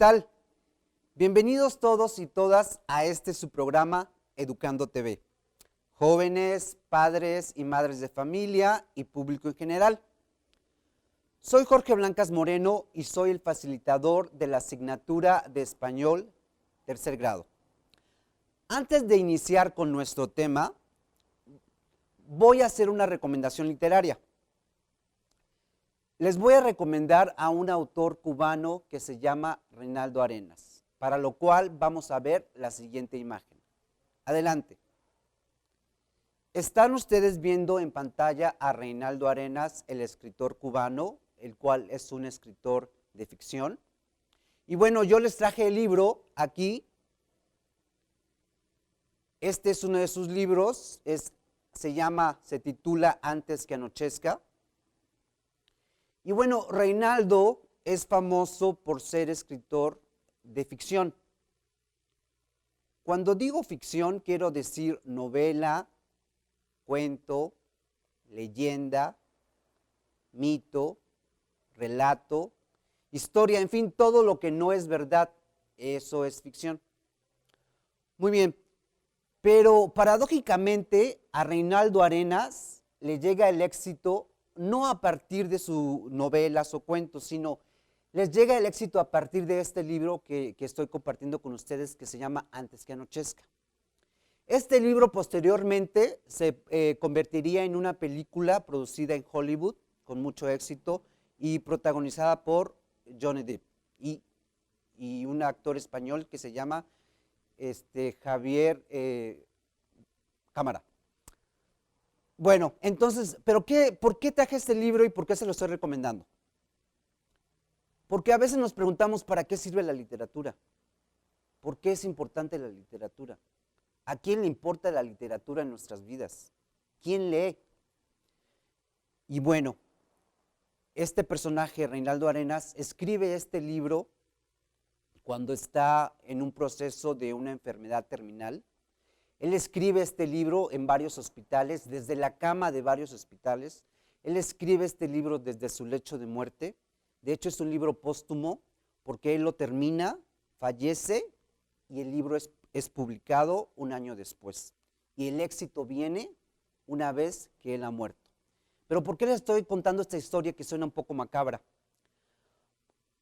tal? Bienvenidos todos y todas a su programa Educando TV. Jóvenes, padres y madres de familia y público en general. Soy Jorge Blancas Moreno y soy el facilitador de la asignatura de Español tercer grado. Antes de iniciar con nuestro tema, voy a hacer una recomendación literaria. Les voy a recomendar a un autor cubano que se llama Reinaldo Arenas, para lo cual vamos a ver la siguiente imagen. Adelante. Están ustedes viendo en pantalla a Reinaldo Arenas, el escritor cubano, el cual es un escritor de ficción. Y bueno, yo les traje el libro aquí. Este es uno de sus libros, se titula Antes que anochezca. Y bueno, Reinaldo es famoso por ser escritor de ficción. Cuando digo ficción, quiero decir novela, cuento, leyenda, mito, relato, historia, en fin, todo lo que no es verdad, eso es ficción. Muy bien, pero paradójicamente a Reinaldo Arenas le llega el éxito no a partir de sus novelas o cuentos, sino les llega el éxito a partir de este libro que estoy compartiendo con ustedes, que se llama Antes que anochezca. Este libro posteriormente se convertiría en una película producida en Hollywood con mucho éxito y protagonizada por Johnny Depp y un actor español que se llama Javier Cámara. Bueno, entonces, ¿por qué traje este libro y por qué se lo estoy recomendando? Porque a veces nos preguntamos ¿para qué sirve la literatura? ¿Por qué es importante la literatura? ¿A quién le importa la literatura en nuestras vidas? ¿Quién lee? Y bueno, este personaje, Reinaldo Arenas, escribe este libro cuando está en un proceso de una enfermedad terminal. Él escribe este libro en varios hospitales, desde la cama de varios hospitales. Él escribe este libro desde su lecho de muerte. De hecho, es un libro póstumo porque él lo termina, fallece y el libro es publicado un año después. Y el éxito viene una vez que él ha muerto. Pero ¿por qué les estoy contando esta historia que suena un poco macabra?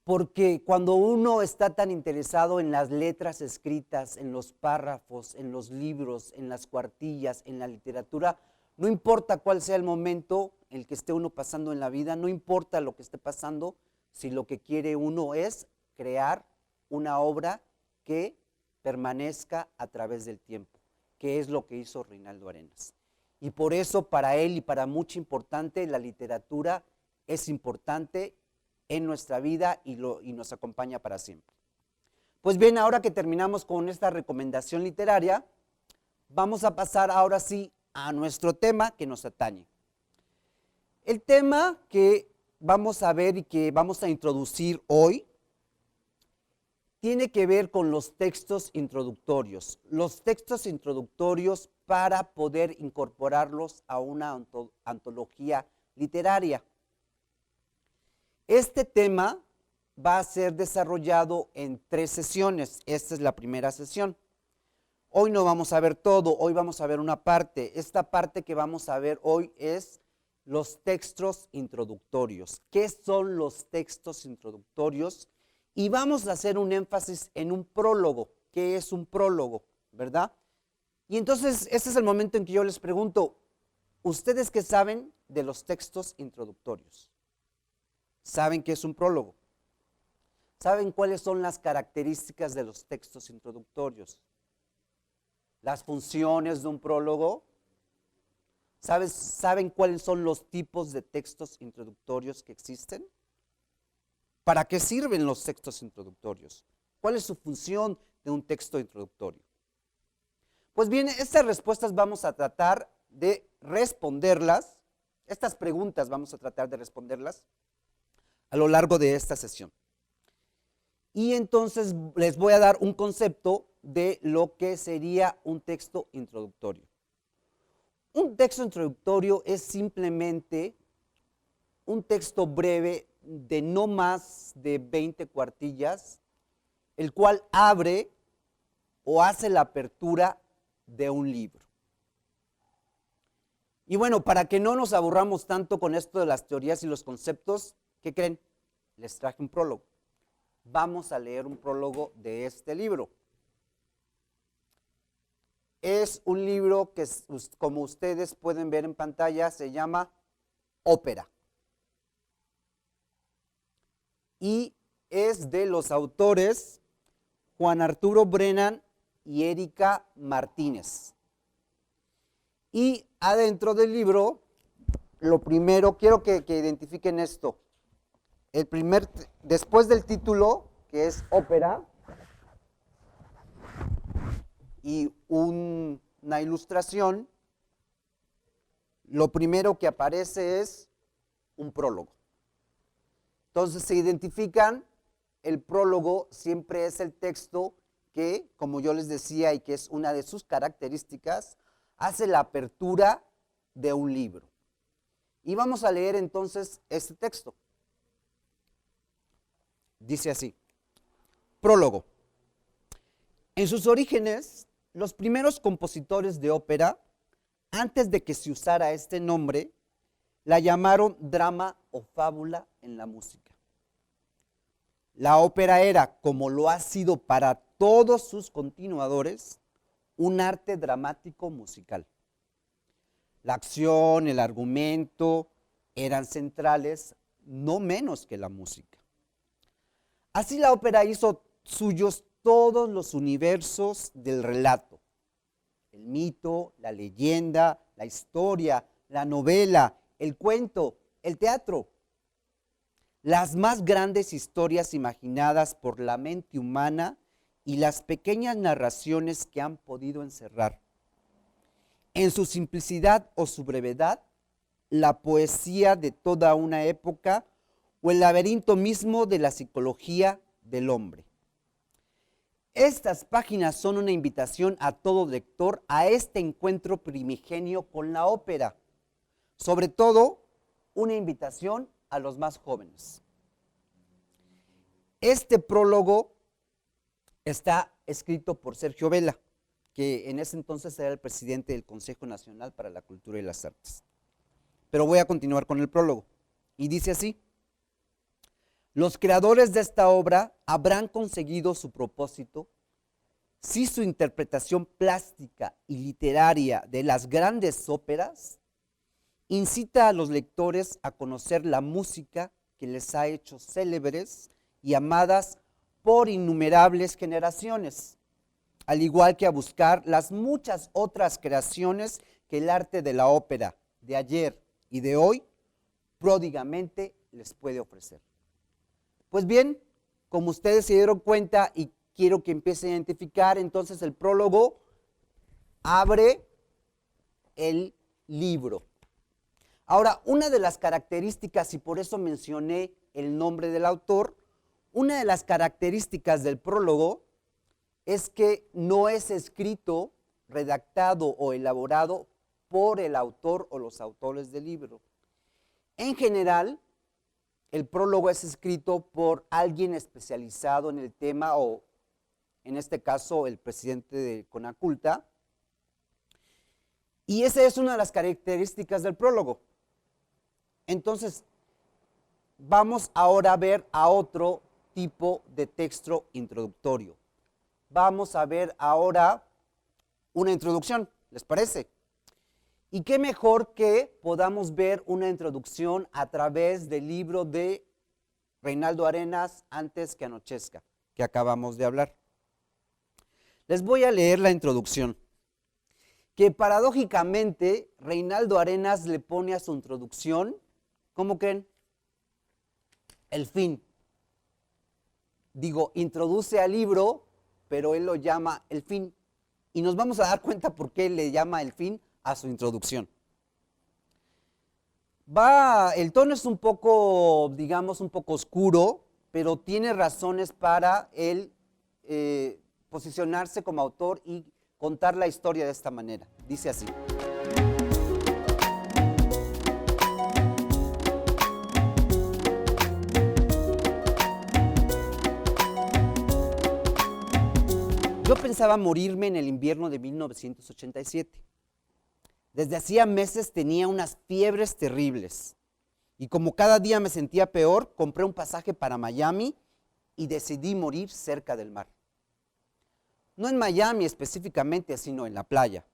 Porque cuando uno está tan interesado en las letras escritas, en los párrafos, en los libros, en las cuartillas, en la literatura, no importa cuál sea el momento en el que esté uno pasando en la vida, no importa lo que esté pasando, si lo que quiere uno es crear una obra que permanezca a través del tiempo, que es lo que hizo Reinaldo Arenas. Y por eso para él y para mucho importante, la literatura es importante en nuestra vida y nos acompaña para siempre. Pues bien, ahora que terminamos con esta recomendación literaria, vamos a pasar ahora sí a nuestro tema que nos atañe. El tema que vamos a ver y que vamos a introducir hoy tiene que ver con los textos introductorios. Los textos introductorios para poder incorporarlos a una antología literaria. Este tema va a ser desarrollado en 3 sesiones. Esta es la primera sesión. Hoy no vamos a ver todo, hoy vamos a ver una parte. Esta parte que vamos a ver hoy es los textos introductorios. ¿Qué son los textos introductorios? Y vamos a hacer un énfasis en un prólogo. ¿Qué es un prólogo? ¿Verdad? Y entonces, este es el momento en que yo les pregunto, ¿ustedes qué saben de los textos introductorios? ¿Saben qué es un prólogo? ¿Saben cuáles son las características de los textos introductorios? ¿Las funciones de un prólogo? ¿Saben cuáles son los tipos de textos introductorios que existen? ¿Para qué sirven los textos introductorios? ¿Cuál es su función de un texto introductorio? Pues bien, estas respuestas vamos a tratar de responderlas, estas preguntas vamos a tratar de responderlas a lo largo de esta sesión. Y entonces les voy a dar un concepto de lo que sería un texto introductorio. Un texto introductorio es simplemente un texto breve de no más de 20 cuartillas el cual abre o hace la apertura de un libro. Y bueno, para que no nos aburramos tanto con esto de las teorías y los conceptos, ¿qué creen? Les traje un prólogo. Vamos a leer un prólogo de este libro. Es un libro que, como ustedes pueden ver en pantalla, se llama Ópera. Y es de los autores Juan Arturo Brennan y Erika Martínez. Y adentro del libro, lo primero, quiero que identifiquen esto. Después del título, que es Ópera, y una ilustración, lo primero que aparece es un prólogo. Entonces se identifican, el prólogo siempre es el texto que, como yo les decía, y que es una de sus características, hace la apertura de un libro. Y vamos a leer entonces este texto. Dice así: prólogo. En sus orígenes, los primeros compositores de ópera, antes de que se usara este nombre, la llamaron drama o fábula en la música. La ópera era, como lo ha sido para todos sus continuadores, un arte dramático musical. La acción, el argumento eran centrales, no menos que la música. Así la ópera hizo suyos todos los universos del relato: el mito, la leyenda, la historia, la novela, el cuento, el teatro. Las más grandes historias imaginadas por la mente humana y las pequeñas narraciones que han podido encerrar, en su simplicidad o su brevedad, la poesía de toda una época o el laberinto mismo de la psicología del hombre. Estas páginas son una invitación a todo lector a este encuentro primigenio con la ópera. Sobre todo, una invitación a los más jóvenes. Este prólogo está escrito por Sergio Vela, que en ese entonces era el presidente del Consejo Nacional para la Cultura y las Artes. Pero voy a continuar con el prólogo. Y dice así: los creadores de esta obra habrán conseguido su propósito si su interpretación plástica y literaria de las grandes óperas incita a los lectores a conocer la música que les ha hecho célebres y amadas por innumerables generaciones, al igual que a buscar las muchas otras creaciones que el arte de la ópera de ayer y de hoy pródigamente les puede ofrecer. Pues bien, como ustedes se dieron cuenta y quiero que empiecen a identificar, entonces el prólogo abre el libro. Ahora, una de las características, y por eso mencioné el nombre del autor, una de las características del prólogo es que no es escrito, redactado o elaborado por el autor o los autores del libro. En general, el prólogo es escrito por alguien especializado en el tema, o en este caso el presidente de Conaculta, y esa es una de las características del prólogo. Entonces, vamos ahora a ver a otro tipo de texto introductorio. Vamos a ver ahora una introducción, ¿les parece? Y qué mejor que podamos ver una introducción a través del libro de Reinaldo Arenas, Antes que anochezca, que acabamos de hablar. Les voy a leer la introducción, que paradójicamente Reinaldo Arenas le pone a su introducción, ¿cómo creen? El fin. Digo, introduce al libro, pero él lo llama el fin. Y nos vamos a dar cuenta por qué le llama el fin a su introducción. El tono es un poco, digamos, un poco oscuro, pero tiene razones para él posicionarse como autor y contar la historia de esta manera. Dice así: Yo pensaba morirme en el invierno de 1987. Desde hacía meses tenía unas fiebres terribles. Y como cada día me sentía peor, compré un pasaje para Miami y decidí morir cerca del mar. No en Miami específicamente, sino en la playa.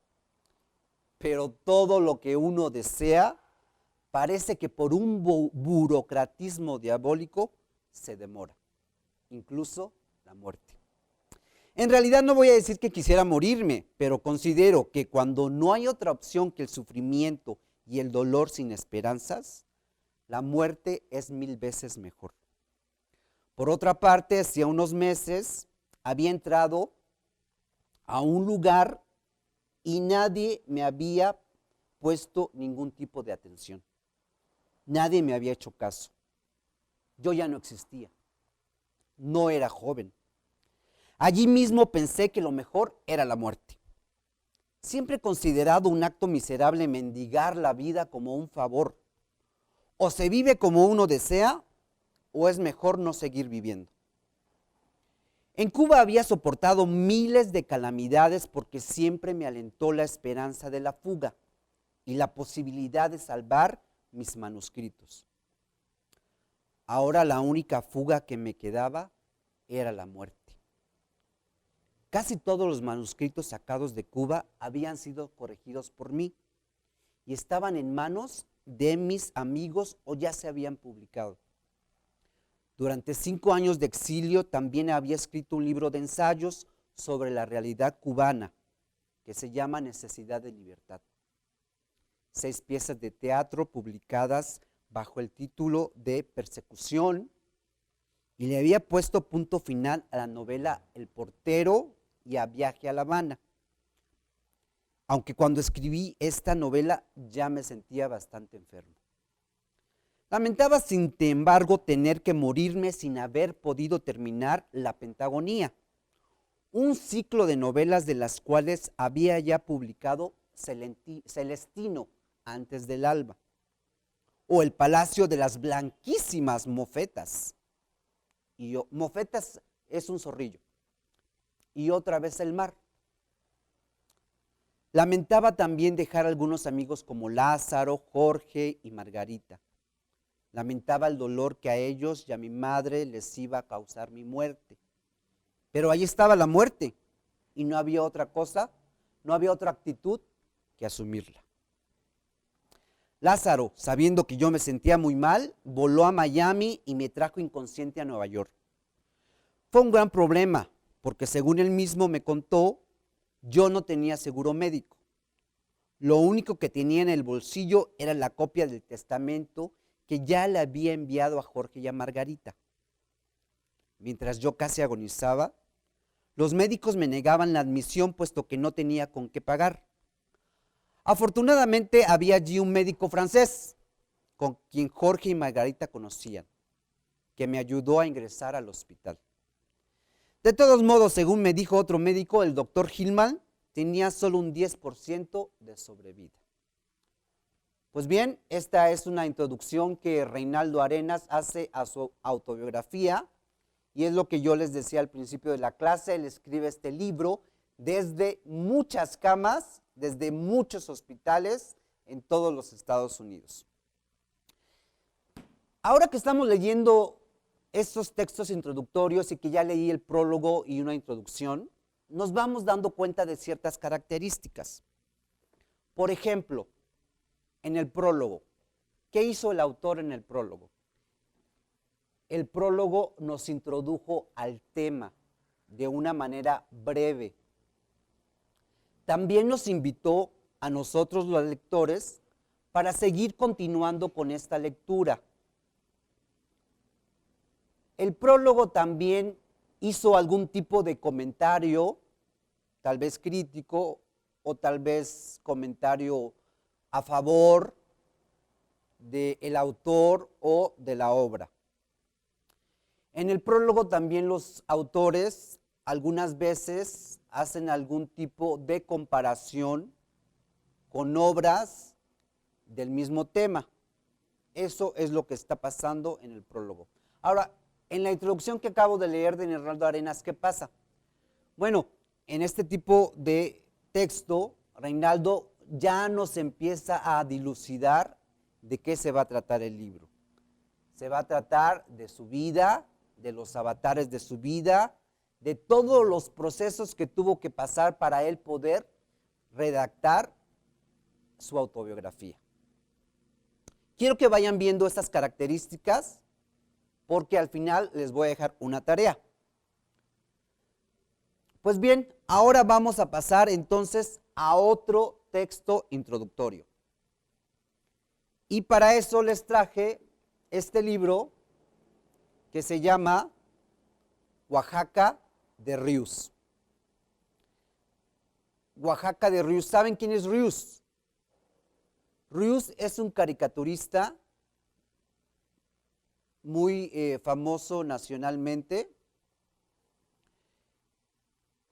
Pero todo lo que uno desea parece que por un burocratismo diabólico se demora, incluso la muerte. En realidad no voy a decir que quisiera morirme, pero considero que cuando no hay otra opción que el sufrimiento y el dolor sin esperanzas, la muerte es 1000 veces mejor. Por otra parte, hacía unos meses había entrado a un lugar y nadie me había puesto ningún tipo de atención. Nadie me había hecho caso. Yo ya no existía. No era joven. Allí mismo pensé que lo mejor era la muerte. Siempre he considerado un acto miserable mendigar la vida como un favor. O se vive como uno desea, o es mejor no seguir viviendo. En Cuba había soportado miles de calamidades porque siempre me alentó la esperanza de la fuga y la posibilidad de salvar mis manuscritos. Ahora la única fuga que me quedaba era la muerte. Casi todos los manuscritos sacados de Cuba habían sido corregidos por mí y estaban en manos de mis amigos o ya se habían publicado. Durante 5 años de exilio también había escrito un libro de ensayos sobre la realidad cubana que se llama Necesidad de Libertad. 6 piezas de teatro publicadas bajo el título de Persecución, y le había puesto punto final a la novela El portero y a Viaje a La Habana. Aunque cuando escribí esta novela ya me sentía bastante enfermo. Lamentaba, sin embargo, tener que morirme sin haber podido terminar La Pentagonía, un ciclo de novelas de las cuales había ya publicado Celestino antes del alba, o El Palacio de las Blanquísimas Mofetas. Y yo, Mofetas es un zorrillo. Y otra vez el mar. Lamentaba también dejar algunos amigos como Lázaro, Jorge y Margarita. Lamentaba el dolor que a ellos y a mi madre les iba a causar mi muerte. Pero ahí estaba la muerte y no había otra cosa, no había otra actitud que asumirla. Lázaro, sabiendo que yo me sentía muy mal, voló a Miami y me trajo inconsciente a Nueva York. Fue un gran problema, porque según él mismo me contó, yo no tenía seguro médico. Lo único que tenía en el bolsillo era la copia del testamento que ya le había enviado a Jorge y a Margarita. Mientras yo casi agonizaba, los médicos me negaban la admisión puesto que no tenía con qué pagar. Afortunadamente había allí un médico francés, con quien Jorge y Margarita conocían, que me ayudó a ingresar al hospital. De todos modos, según me dijo otro médico, el doctor Hillman tenía solo un 10% de sobrevida. Pues bien, esta es una introducción que Reinaldo Arenas hace a su autobiografía, y es lo que yo les decía al principio de la clase. Él escribe este libro desde muchas camas, desde muchos hospitales en todos los Estados Unidos. Ahora que estamos leyendo estos textos introductorios y que ya leí el prólogo y una introducción, nos vamos dando cuenta de ciertas características. Por ejemplo, en el prólogo, ¿qué hizo el autor en el prólogo? El prólogo nos introdujo al tema de una manera breve. También nos invitó a nosotros los lectores para seguir continuando con esta lectura. El prólogo también hizo algún tipo de comentario, tal vez crítico o tal vez comentario a favor del autor o de la obra. En el prólogo también los autores algunas veces hacen algún tipo de comparación con obras del mismo tema. Eso es lo que está pasando en el prólogo. Ahora, en la introducción que acabo de leer de Reinaldo Arenas, ¿qué pasa? Bueno, en este tipo de texto, Reinaldo ya nos empieza a dilucidar de qué se va a tratar el libro. Se va a tratar de su vida, de los avatares de su vida, de todos los procesos que tuvo que pasar para él poder redactar su autobiografía. Quiero que vayan viendo estas características porque al final les voy a dejar una tarea. Pues bien, ahora vamos a pasar entonces a otro texto introductorio. Y para eso les traje este libro que se llama Oaxaca de Rius. Oaxaca de Rius. ¿Saben quién es Rius? Rius es un caricaturista muy famoso nacionalmente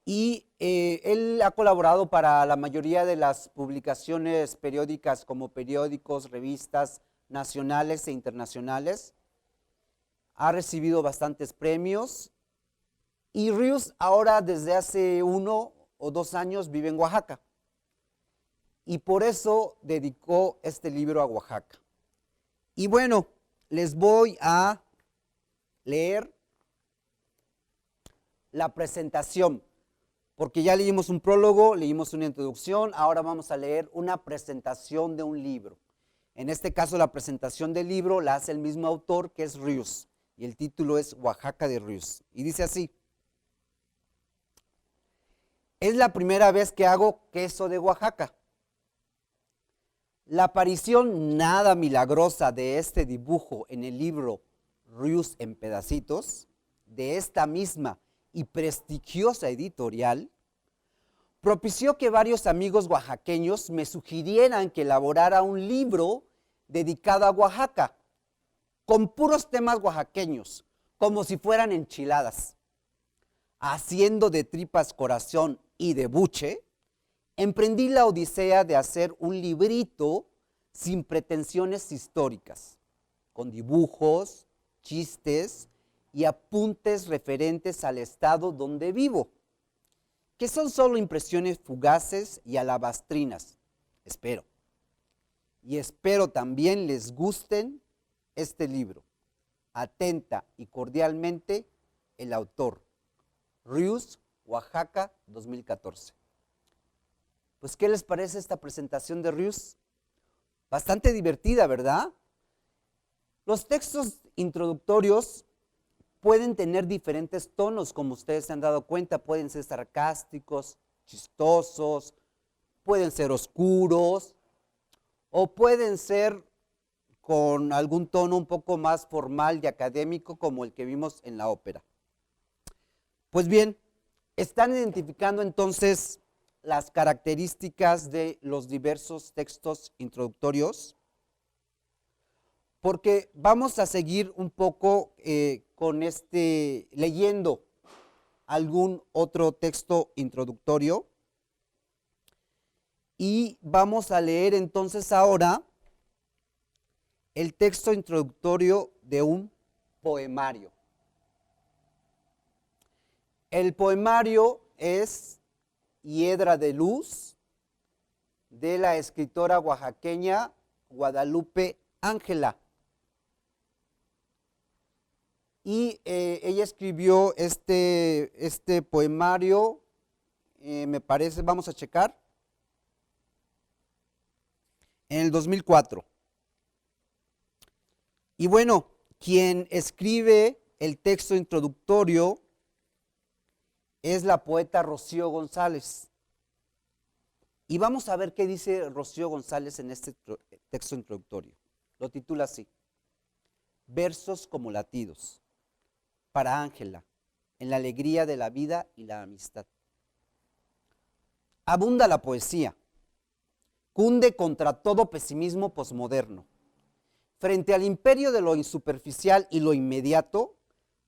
y él ha colaborado para la mayoría de las publicaciones periódicas como periódicos, revistas nacionales e internacionales. Ha recibido bastantes premios y Rius ahora desde hace 1 o 2 años vive en Oaxaca y por eso dedicó este libro a Oaxaca. Y bueno, les voy a leer la presentación, porque ya leímos un prólogo, leímos una introducción, ahora vamos a leer una presentación de un libro. En este caso la presentación del libro la hace el mismo autor que es Rius y el título es Oaxaca de Rius y dice así: es la primera vez que hago queso de Oaxaca. La aparición nada milagrosa de este dibujo en el libro Rius en pedacitos, de esta misma y prestigiosa editorial, propició que varios amigos oaxaqueños me sugirieran que elaborara un libro dedicado a Oaxaca, con puros temas oaxaqueños, como si fueran enchiladas. Haciendo de tripas corazón y de buche, emprendí la odisea de hacer un librito sin pretensiones históricas, con dibujos, chistes y apuntes referentes al estado donde vivo, que son solo impresiones fugaces y alabastrinas, espero. Y espero también les gusten este libro. Atenta y cordialmente, el autor, Rius, Oaxaca, 2014. Pues, ¿qué les parece esta presentación de Rius? Bastante divertida, ¿verdad? Los textos introductorios pueden tener diferentes tonos, como ustedes se han dado cuenta, pueden ser sarcásticos, chistosos, pueden ser oscuros, o pueden ser con algún tono un poco más formal y académico, como el que vimos en la ópera. Pues bien, están identificando entonces las características de los diversos textos introductorios, porque vamos a seguir un poco con leyendo algún otro texto introductorio y vamos a leer entonces ahora el texto introductorio de un poemario. El poemario es Hiedra de Luz, de la escritora oaxaqueña Guadalupe Ángela. Y ella escribió este poemario, me parece, vamos a checar, en el 2004. Y bueno, quien escribe el texto introductorio es la poeta Rocío González. Y vamos a ver qué dice Rocío González en este texto introductorio. Lo titula así: Versos como latidos, para Ángela, en la alegría de la vida y la amistad. Abunda la poesía, cunde contra todo pesimismo posmoderno. Frente al imperio de lo insuperficial y lo inmediato,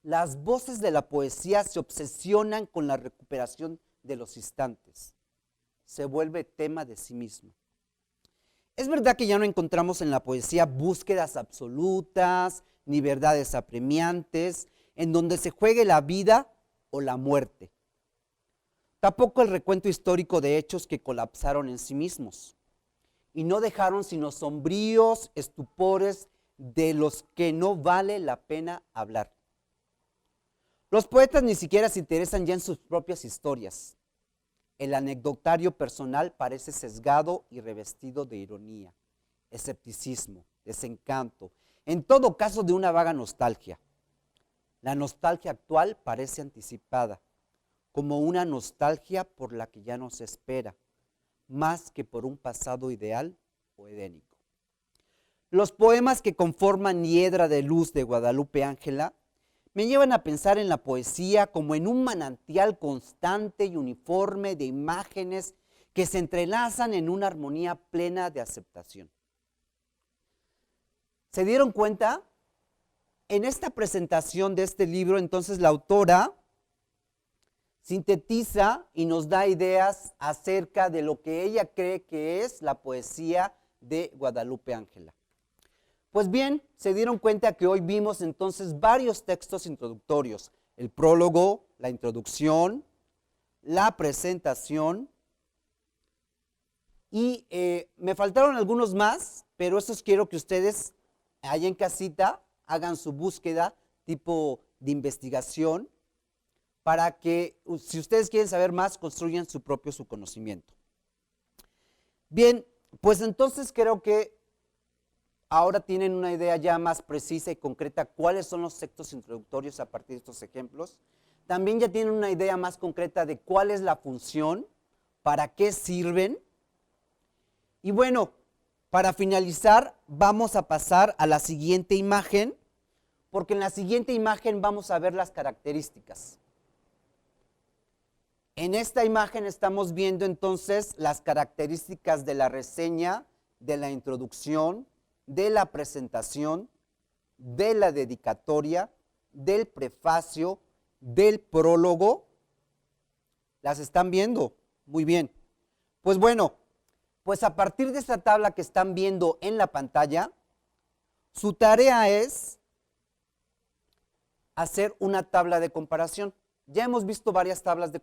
las voces de la poesía se obsesionan con la recuperación de los instantes. Se vuelve tema de sí misma. Es verdad que ya no encontramos en la poesía búsquedas absolutas ni verdades apremiantes en donde se juegue la vida o la muerte. tampoco el recuento histórico de hechos que colapsaron en sí mismos y no dejaron sino sombríos estupores de los que no vale la pena hablar. Los poetas ni siquiera se interesan ya en sus propias historias. El anecdotario personal parece sesgado y revestido de ironía, escepticismo, desencanto, en todo caso de una vaga nostalgia. La nostalgia actual parece anticipada, como una nostalgia por la que ya no se espera, más que por un pasado ideal o edénico. Los poemas que conforman Hiedra de Luz de Guadalupe Ángela me llevan a pensar en la poesía como en un manantial constante y uniforme de imágenes que se entrelazan en una armonía plena de aceptación. ¿Se dieron cuenta? En esta presentación de este libro, entonces la autora sintetiza y nos da ideas acerca de lo que ella cree que es la poesía de Guadalupe Ángela. Pues bien, se dieron cuenta que hoy vimos entonces varios textos introductorios: el prólogo, la introducción, la presentación, y me faltaron algunos más, pero estos quiero que ustedes allá en casita hagan su búsqueda tipo de investigación para que, si ustedes quieren saber más, construyan su propio conocimiento. Bien, pues entonces creo que ahora tienen una idea ya más precisa y concreta cuáles son los textos introductorios a partir de estos ejemplos. También ya tienen una idea más concreta de cuál es la función, para qué sirven. Y bueno, para finalizar, vamos a pasar a la siguiente imagen, porque en la siguiente imagen vamos a ver las características. En esta imagen estamos viendo entonces las características de la reseña, de la introducción, de la presentación, de la dedicatoria, del prefacio, del prólogo. ¿Las están viendo? Muy bien. Pues bueno, pues a partir de esta tabla que están viendo en la pantalla, su tarea es hacer una tabla de comparación. Ya hemos visto varias tablas de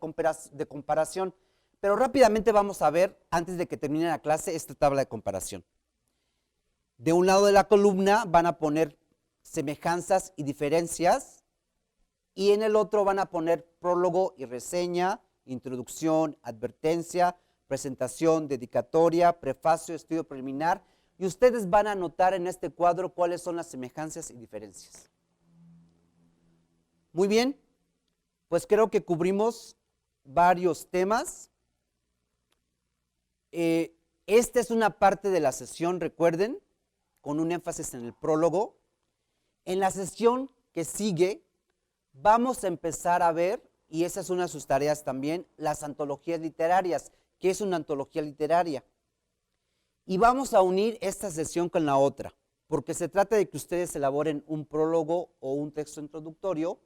comparación, pero rápidamente vamos a ver, antes de que termine la clase, esta tabla de comparación. De un lado de la columna van a poner semejanzas y diferencias, y en el otro van a poner prólogo y reseña, introducción, advertencia, presentación, dedicatoria, prefacio, estudio preliminar, y ustedes van a anotar en este cuadro cuáles son las semejanzas y diferencias. Muy bien, pues creo que cubrimos varios temas. Esta es una parte de la sesión, recuerden, con un énfasis en el prólogo. En la sesión que sigue vamos a empezar a ver, y esa es una de sus tareas también, las antologías literarias. ¿Qué es una antología literaria? Y vamos a unir esta sesión con la otra, porque se trata de que ustedes elaboren un prólogo o un texto introductorio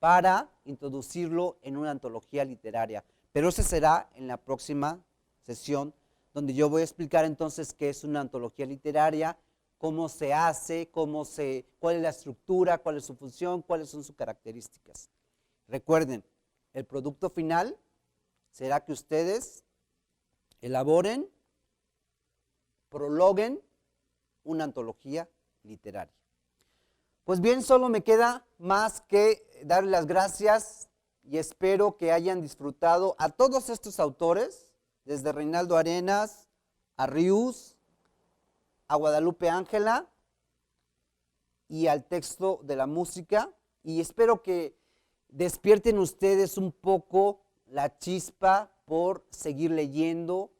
para introducirlo en una antología literaria. Pero eso será en la próxima sesión, donde yo voy a explicar entonces qué es una antología literaria, cómo se hace, cuál es la estructura, cuál es su función, cuáles son sus características. Recuerden, el producto final será que ustedes elaboren, prologuen una antología literaria. Pues bien, solo me queda más que darles las gracias y espero que hayan disfrutado a todos estos autores, desde Reinaldo Arenas, a Rius, a Guadalupe Ángela y al texto de la música, y espero que despierten ustedes un poco la chispa por seguir leyendo,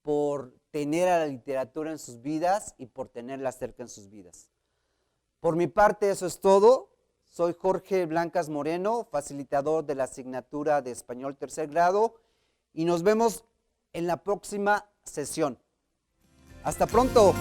por tener a la literatura en sus vidas y por tenerla cerca en sus vidas. Por mi parte, eso es todo. Soy Jorge Blancas Moreno, facilitador de la asignatura de Español Tercer Grado, y nos vemos en la próxima sesión. ¡Hasta pronto!